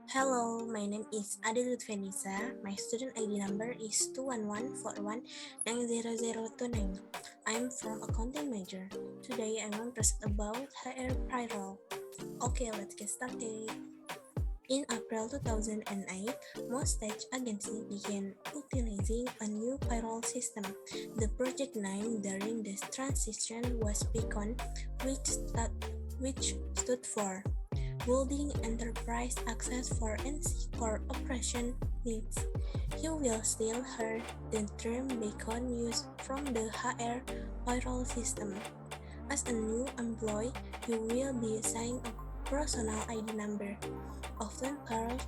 Hello, my name is Adelut Venisa. My student ID number is 21141900029. I'm from accounting major. Today I'm going to present about HR payroll. Okay, let's get started. In April 2008, most state agencies began utilizing a new payroll system. The project name during this transition was Beacon, which stood for Building Enterprise Access for NC Core Operation Needs. You will still hear the term Beacon used from the HR payroll system. As a new employee, you will be assigned a personal ID number, often called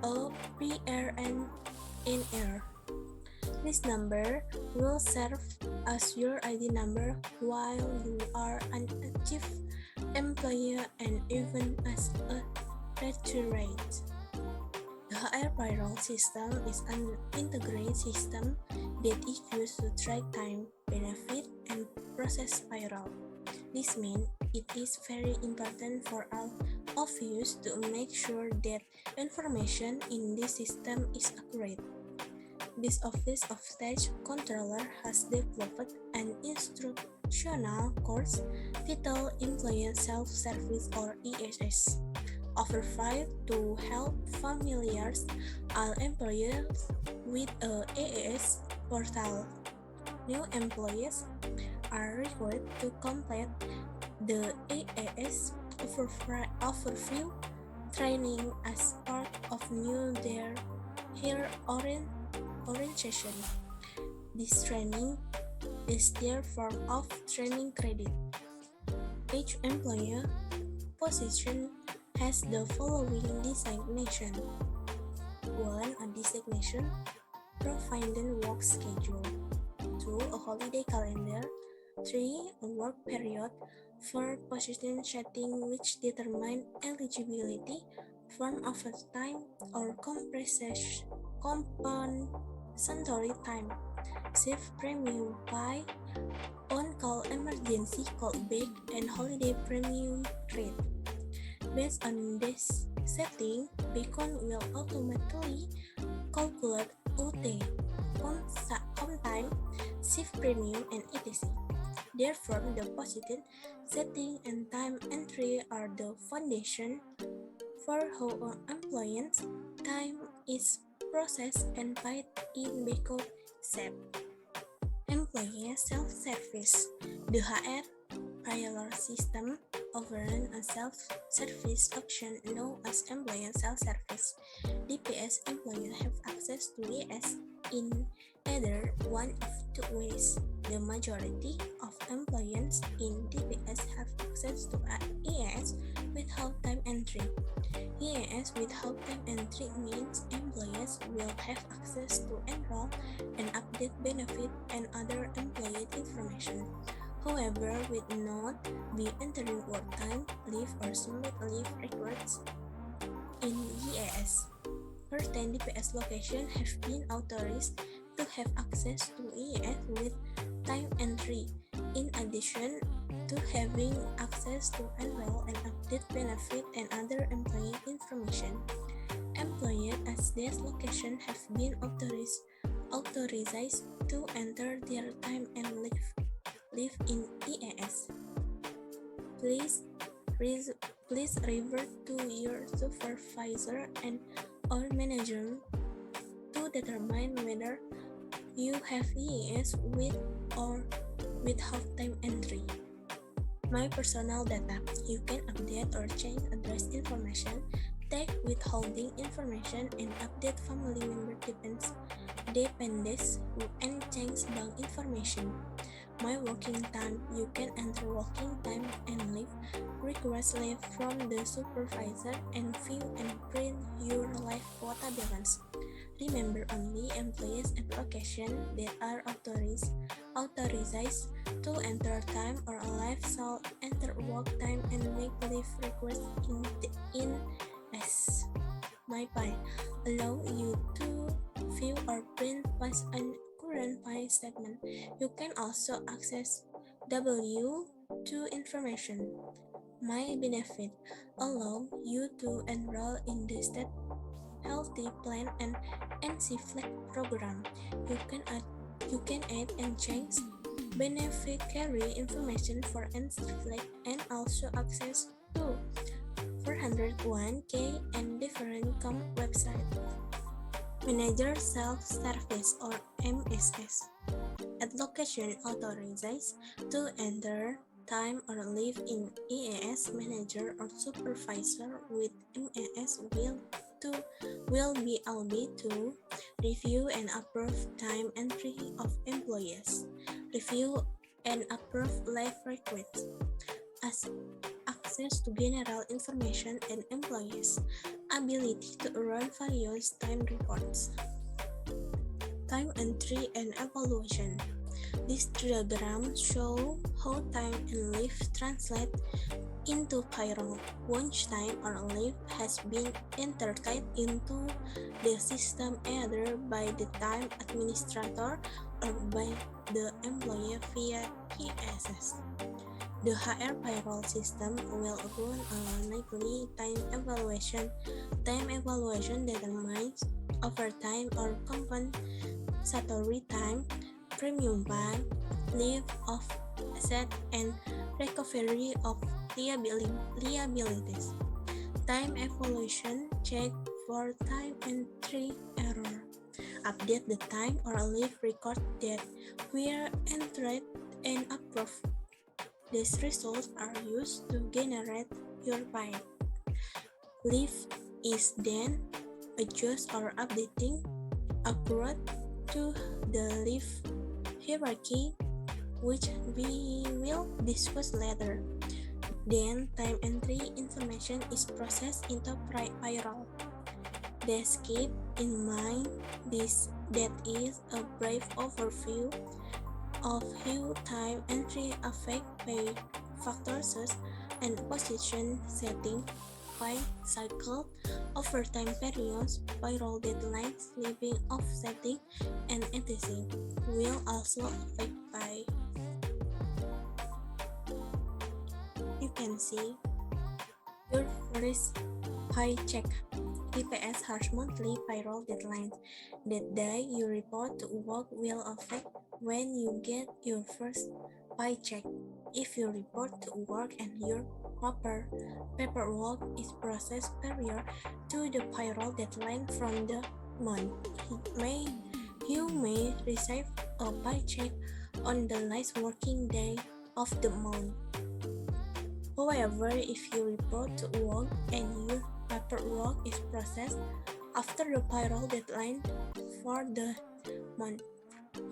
a PRNR. This number will serve as your ID number while you are an active employee and even as a retiree. The HR payroll system is an integrated system that is used to track time, benefit, and process payroll. This means it is very important for all of you to make sure that information in this system is accurate. This Office of Stage Controller has developed an instructional course titled Employee Self-Service or ESS, offered free to help familiarize all employees with a EAS portal. New employees are required to complete the EAS overview training as part of their orientation. This training is their form of training credit. Each employer position has the following designation. 1. A designation providing work schedule. 2. A holiday calendar. 3. A work period. 4. Position setting which determine eligibility from overtime or compensatory time. Shift premium pay, on-call emergency callback, and holiday premium rate. Based on this setting, Beacon will automatically calculate OT, home time, shift premium, and etc. Therefore, the position, setting, and time entry are the foundation for how an employee's time is processed and paid in Beacon SAP. Employee self-service. The HR payroll system offers a self-service option known as employee self-service. DPS employees have access to ES in either one of two ways. The majority of employees in DPS have access to ES without time entry. EAS without time entry means employees will have access to enroll and update benefit and other employee information. However, will not be entering work time, leave, or submit leave records in EAS. Certain DPS locations have been authorized to have access to EAS with time entry, in addition to having access to enroll and update benefit and other employee information. Employees at this location have been authorized to enter their time and leave in EAS. Please revert to your supervisor and or manager to determine whether you have EAS with or without time entry. My personal data. You can update or change address information, take withholding information, and update family member dependents and change bank information. My working time. You can enter working time and leave, request leave from the supervisor, and view and print your life quota balance. Remember, only employees at location that are authorized to enter time or live shall enter work time and make leave request in S. My Pay allow you to view or print past and current pay statement. You can also access W2 information. My Benefit allow you to enroll in the state healthy plan and NC-FLEX program. You can add and change beneficiary information for NC-FLEX and also access to 401k and different website. Manager Self-Service or MSS. At location authorized to enter time or leave in EAS manager or supervisor with MAS will be able to review and approve time entry of employees, review and approve leave requests, access to general information and employees, ability to run various time reports. Time entry and evaluation. This diagram shows how time and leave translate into payroll. Once time or leave has been entered into the system either by the time administrator or by the employee via ESS. The HR payroll system will run a nightly time evaluation. Time evaluation determines overtime or compensatory time, premium pay, leave of asset, and recovery of liabilities. Time evaluation check for time entry error. Update the time or leave record that were entered and approved. These results are used to generate your pay. Leave is then adjust or updating according to the leave hierarchy, which we will discuss later. Then time entry information is processed into payroll. Let's keep in mind that is a brief overview of how time entry affect pay factors and position setting, pay cycle, overtime periods, payroll deadlines, leaving offsetting, and etc. will also affect pay. You can see your first paycheck. EPS has monthly payroll deadlines. That day you report to work will affect when you get your first paycheck. If you report to work and your proper paperwork is processed prior to the payroll deadline from the month, you may receive a paycheck on the last working day of the month. However, if you report to work and your paperwork is processed after the payroll deadline for the month,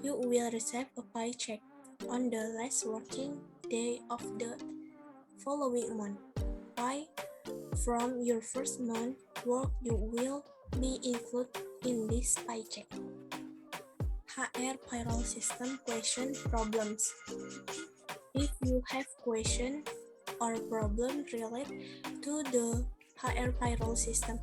you will receive a paycheck on the last working day of the following month. Pay from your first month work you will be included in this paycheck. HR payroll system question problems. If you have questions or problems related to the HR payroll system,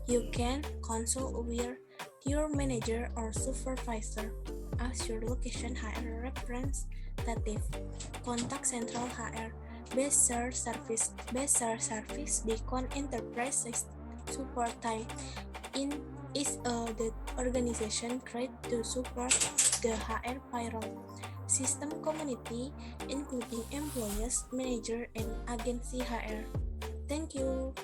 you can consult with your manager or supervisor. Ask your location HR representative. Contact Central HR. Best service Beacon Enterprise Support Time is the organization created to support the HR payroll system community, including employees, manager, and agency HR. Thank you.